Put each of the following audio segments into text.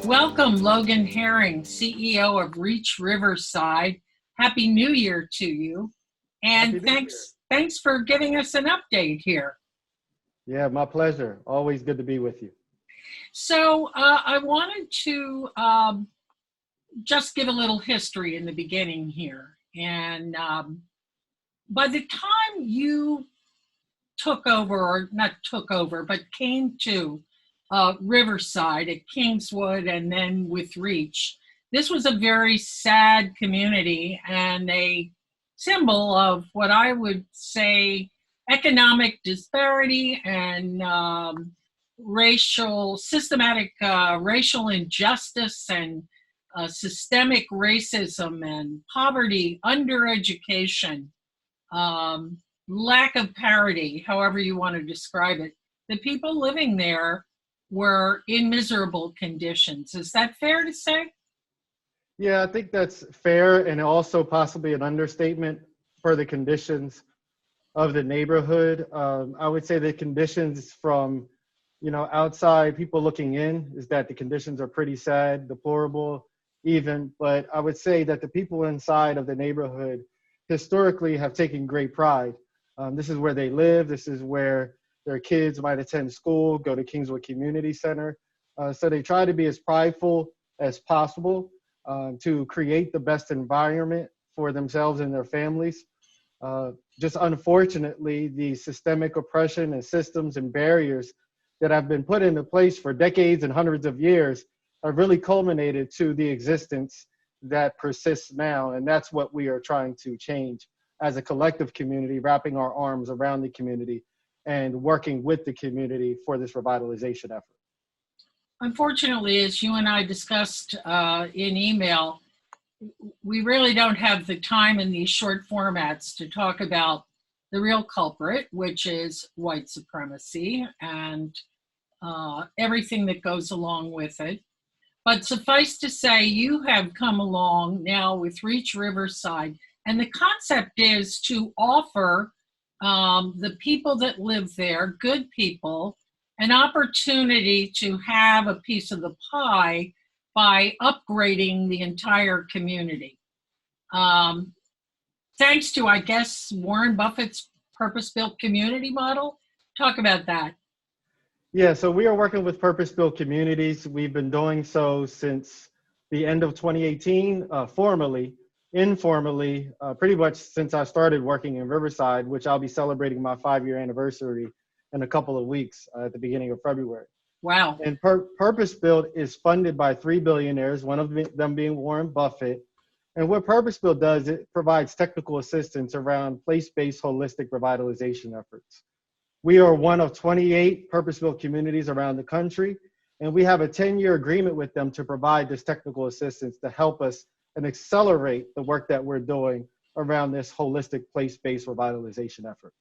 Welcome, Logan Herring, CEO of Riverside. Happy New Year to you. Happy And New Year. thanks for giving us an update here. Yeah, my pleasure. Always good to be with you. So I wanted to just give a little history in the beginning here. And by the time you took over, or not took over, but came to Riverside at Kingswood and then with Reach, this was a very sad community and a symbol of what I would say economic disparity and systematic racial injustice and systemic racism and poverty, undereducation, lack of parity, however you want to describe it. The people living there were in miserable conditions. Is that fair to say? Yeah, I think that's fair and also possibly an understatement for the conditions of the neighborhood. I would say the conditions from, outside people looking in is that the conditions are pretty sad, deplorable even, but I would say that the people inside of the neighborhood historically have taken great pride. This is where they live. This is where their kids might attend school, go to Kingswood Community Center. So they try to be as prideful as possible to create the best environment for themselves and their families. Just unfortunately, the systemic oppression and systems and barriers that have been put into place for decades and hundreds of years have really culminated to the existence that persists now. And that's what we are trying to change as a collective community, wrapping our arms around the community and working with the community for this revitalization effort. Unfortunately, as you and I discussed in email, we really don't have the time in these short formats to talk about the real culprit, which is white supremacy and everything that goes along with it. But suffice to say, you have come along now with Reach Riverside, and the concept is to offer the people that live there, good people, an opportunity to have a piece of the pie by upgrading the entire community. Thanks to, I guess, Warren Buffett's purpose-built community model. Talk about that. Yeah, so we are working with purpose-built communities. We've been doing so since the end of 2018, formally, informally, pretty much since I started working in Riverside, which I'll be celebrating my 5-year anniversary in a couple of weeks at the beginning of February. Wow. And Purpose Built is funded by 3 billionaires, one of them being Warren Buffett. And what Purpose Built does, it provides technical assistance around place-based holistic revitalization efforts. We are one of 28 purpose-built communities around the country, and we have a 10-year agreement with them to provide this technical assistance to help us and accelerate the work that we're doing around this holistic place-based revitalization effort.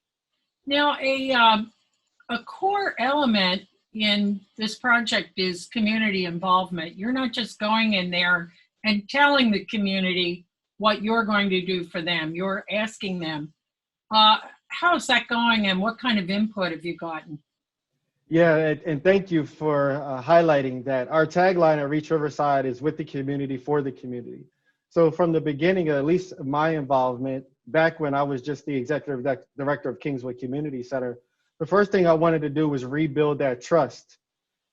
Now, a core element in this project is community involvement. You're not just going in there and telling the community what you're going to do for them. You're asking them. How's that going, and what kind of input have you gotten? Yeah, and thank you for highlighting that. Our tagline at Reach Riverside is with the community, for the community. So from the beginning, at least my involvement, back when I was just the executive director of Kingswood Community Center, the first thing I wanted to do was rebuild that trust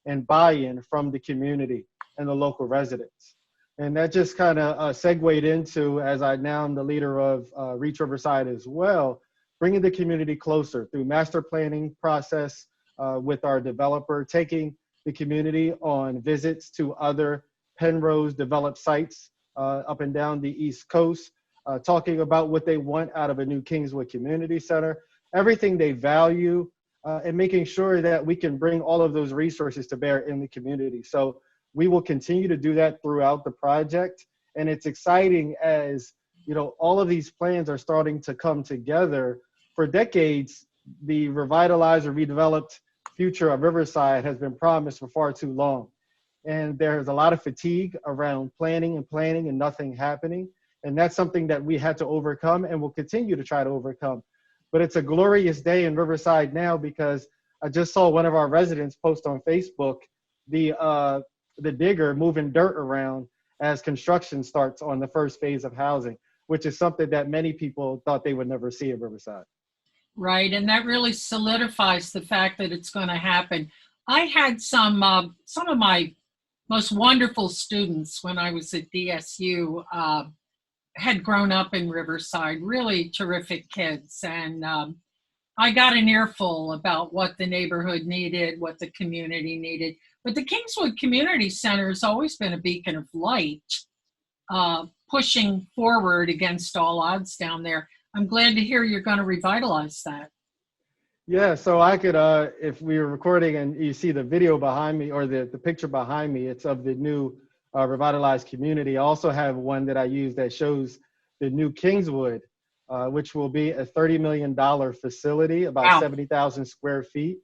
and buy-in from the community and the local residents. And that just kind of segued into, as I now am the leader of Reach Riverside as well, bringing the community closer through master planning process with our developer, taking the community on visits to other Penrose developed sites up and down the East Coast, talking about what they want out of a new Kingswood Community Center, everything they value, and making sure that we can bring all of those resources to bear in the community. So we will continue to do that throughout the project. And it's exciting as, all of these plans are starting to come together. For decades, the revitalized or redeveloped future of Riverside has been promised for far too long. And there's a lot of fatigue around planning and nothing happening. And that's something that we had to overcome and will continue to try to overcome. But it's a glorious day in Riverside now because I just saw one of our residents post on Facebook the the digger moving dirt around as construction starts on the first phase of housing, which is something that many people thought they would never see in Riverside. Right, and that really solidifies the fact that it's going to happen. I had some of my most wonderful students when I was at DSU had grown up in Riverside, really terrific kids, and I got an earful about what the neighborhood needed, what the community needed. But the Kingswood Community Center has always been a beacon of light, pushing forward against all odds down there. I'm glad to hear you're going to revitalize that. Yeah, so I could, if we were recording and you see the video behind me or the picture behind me, it's of the new revitalized community. I also have one that I use that shows the new Kingswood, which will be a $30 million facility, about Wow. 70,000 square feet,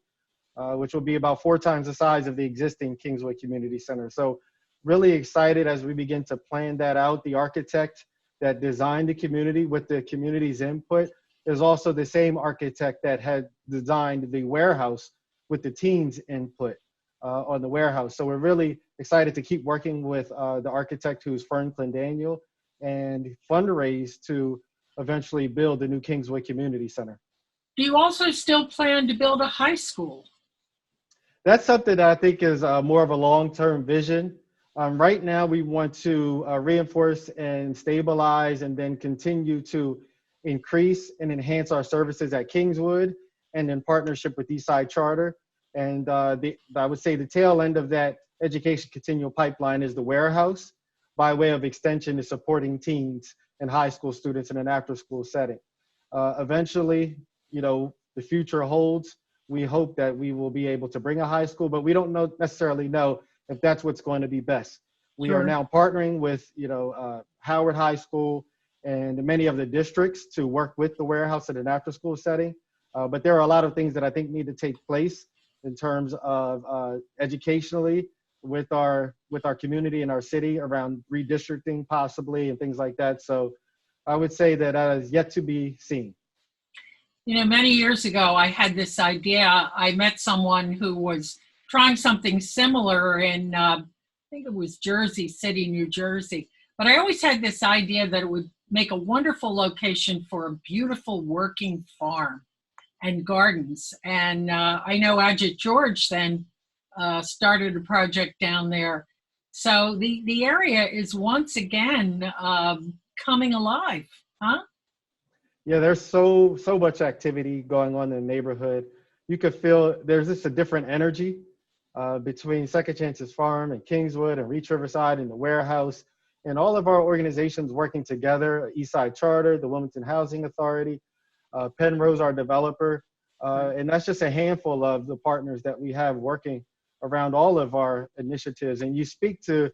which will be about 4 times the size of the existing Kingswood Community Center. So really excited as we begin to plan that out. The architect that designed the community with the community's input is also the same architect that had designed the warehouse with the team's input on the warehouse. So we're really excited to keep working with the architect, who's Fern Clendaniel, and fundraise to eventually build the new Kingswood Community Center. Do you also still plan to build a high school? That's something that I think is more of a long-term vision. Right now, we want to reinforce and stabilize and then continue to increase and enhance our services at Kingswood and in partnership with Eastside Charter. And I would say the tail end of that education continual pipeline is the warehouse, by way of extension is supporting teens and high school students in an after-school setting. Eventually, you know, the future holds. We hope that we will be able to bring a high school, but we don't necessarily know if that's what's going to be best. We Sure. are now partnering with, Howard High School and many of the districts to work with the warehouse in an after-school setting. But there are a lot of things that I think need to take place in terms of educationally with our community and our city around redistricting possibly and things like that. So I would say that is yet to be seen. You know, many years ago, I had this idea. I met someone who was trying something similar in, I think it was Jersey City, New Jersey. But I always had this idea that it would make a wonderful location for a beautiful working farm and gardens. And I know Ajit George then started a project down there. So the area is once again coming alive, huh? Yeah, there's so much activity going on in the neighborhood. You could feel there's just a different energy between Second Chances Farm and Kingswood and Reach Riverside and the warehouse and all of our organizations working together, Eastside Charter, the Wilmington Housing Authority, Penrose, our developer. And that's just a handful of the partners that we have working around all of our initiatives. And you speak to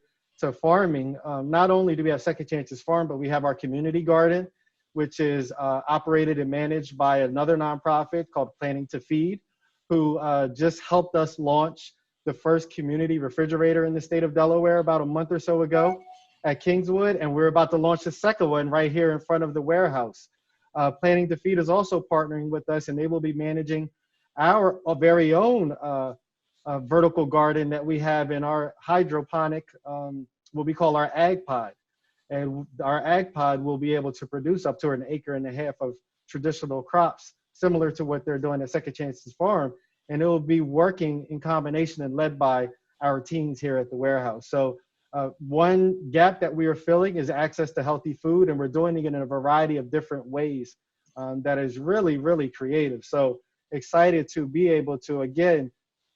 farming. Not only do we have Second Chances Farm, but we have our community garden, which is operated and managed by another nonprofit called Planning to Feed, who just helped us launch the first community refrigerator in the state of Delaware about a month or so ago at Kingswood. And we're about to launch the second one right here in front of the warehouse. Planning to Feed is also partnering with us, and they will be managing our very own vertical garden that we have in our hydroponic, what we call our ag pod. And our ag pod will be able to produce up to 1.5 acres of traditional crops, similar to what they're doing at Second Chances Farm. And it will be working in combination and led by our teams here at the warehouse. So one gap that we are filling is access to healthy food, and we're doing it in a variety of different ways that is really, really creative. So excited to be able to, again,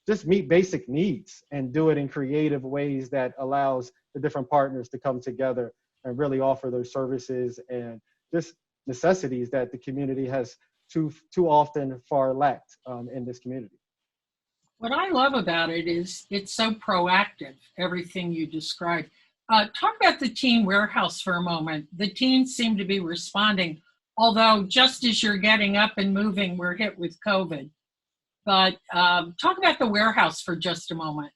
just meet basic needs and do it in creative ways that allows the different partners to come together and really offer those services and just necessities that the community has too often far lacked in this community. What I love about it is it's so proactive, everything you described. Talk about the teen warehouse for a moment. The teens seem to be responding, although just as you're getting up and moving, we're hit with COVID. But talk about the warehouse for just a moment.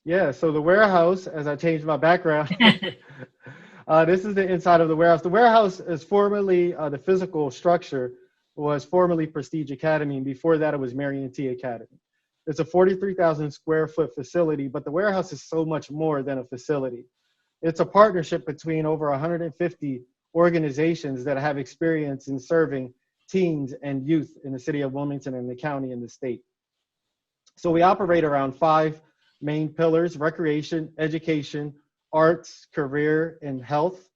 Yeah, so the warehouse, as I changed my background, this is the inside of the warehouse. The warehouse is formerly, the physical structure was formerly Prestige Academy, and before that it was Marion T Academy. It's a 43,000 square foot facility, but the warehouse is so much more than a facility. It's a partnership between over 150 organizations that have experience in serving teens and youth in the city of Wilmington and the county and the state. So we operate around 5 main pillars: recreation, education, arts, career, and health.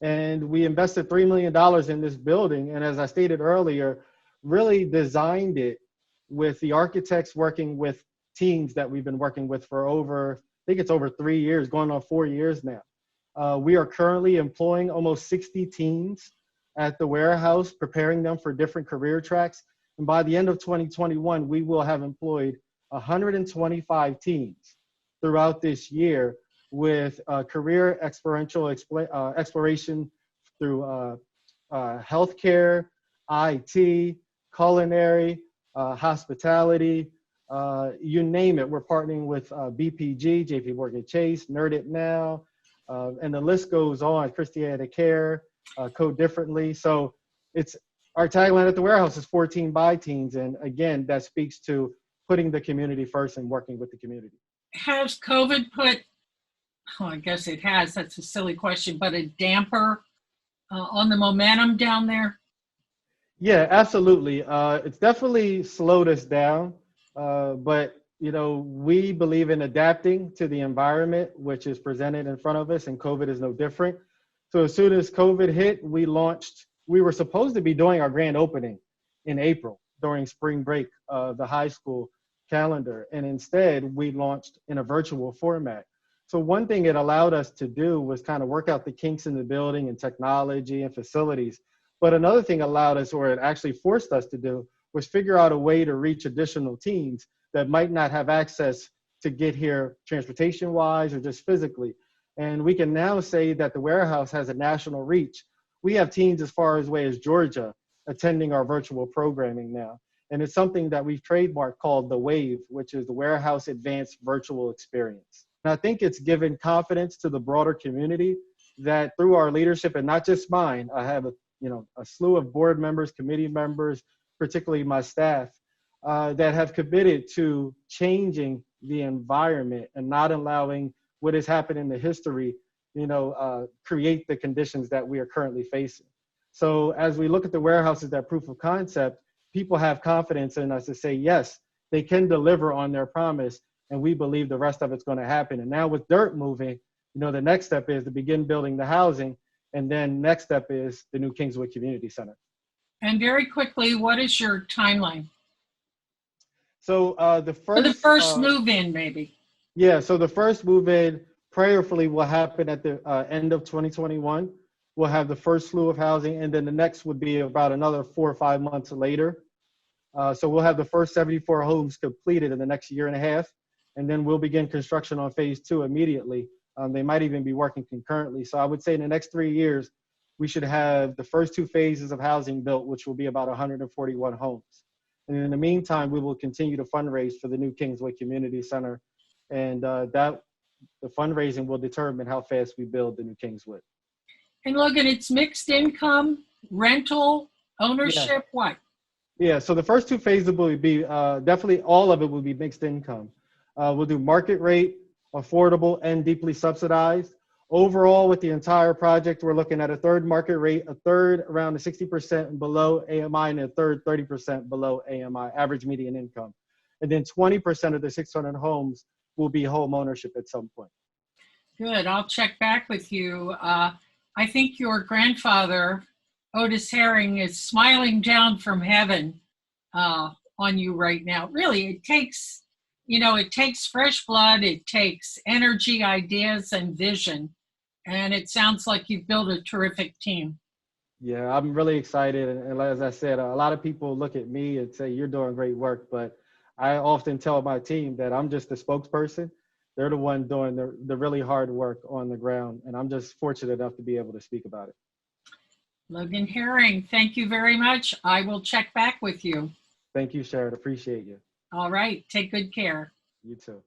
And we invested $3 million in this building. And as I stated earlier, really designed it with the architects working with teams that we've been working with for over, I think it's over 3 years, going on 4 years now. We are currently employing almost 60 teens at the warehouse, preparing them for different career tracks. And by the end of 2021, we will have employed 125 teens throughout this year with career exploration through healthcare, IT, culinary, hospitality, you name it. We're partnering with BPG, JP Morgan Chase, Nerd It Now, and the list goes on. Christiana Care, Code Differently. So it's our tagline at the warehouse is 14 by teens. And again, that speaks to putting the community first and working with the community. Has COVID put, oh, I guess it has, that's a silly question, but a damper on the momentum down there? Yeah, absolutely. It's definitely slowed us down, but you know, we believe in adapting to the environment which is presented in front of us, and COVID is no different. So as soon as COVID hit, we were supposed to be doing our grand opening in April during spring break of the high school calendar, and instead we launched in a virtual format. So one thing it allowed us to do was kind of work out the kinks in the building and technology and facilities. But another thing allowed us, or it actually forced us to do, was figure out a way to reach additional teens that might not have access to get here transportation-wise or just physically. And we can now say that the warehouse has a national reach. We have teens as far away as Georgia attending our virtual programming now. And it's something that we've trademarked called the WAVE, which is the Warehouse Advanced Virtual Experience. And I think it's given confidence to the broader community that through our leadership, and not just mine, I have a slew of board members, committee members, particularly my staff, that have committed to changing the environment and not allowing what has happened in the history, create the conditions that we are currently facing. So as we look at the warehouse as that proof of concept, people have confidence in us to say, yes, they can deliver on their promise, and we believe the rest of it's going to happen. And now with dirt moving, the next step is to begin building the housing, and then next step is the new Kingswood Community Center. And very quickly, what is your timeline? So the first move in, maybe. Yeah, so the first move in prayerfully will happen at the end of 2021. We'll have the first slew of housing, and then the next would be about another 4 or 5 months later. So we'll have the first 74 homes completed in the next year and a half, and then we'll begin construction on phase 2 immediately. They might even be working concurrently. So I would say in the next 3 years, we should have the first 2 phases of housing built, which will be about 141 homes. And in the meantime, we will continue to fundraise for the new Kingswood Community Center. And the fundraising will determine how fast we build the new Kingswood. And Logan, it's mixed income, rental, ownership, what? Yeah, so the first 2 phases will be definitely all of it will be mixed income. We'll do market rate, affordable, and deeply subsidized. Overall, with the entire project, we're looking at a third market rate, a third around the 60% below AMI, and a third 30% below AMI, average median income. And then 20% of the 600 homes will be home ownership at some point. Good, I'll check back with you. I think your grandfather, Otis Herring, is smiling down from heaven on you right now. Really, it takes fresh blood, it takes energy, ideas, and vision. And it sounds like you've built a terrific team. Yeah, I'm really excited. And as I said, a lot of people look at me and say, you're doing great work. But I often tell my team that I'm just the spokesperson. They're the one doing the really hard work on the ground. And I'm just fortunate enough to be able to speak about it. Logan Herring, thank you very much. I will check back with you. Thank you, Sharon. Appreciate you. All right. Take good care. You too.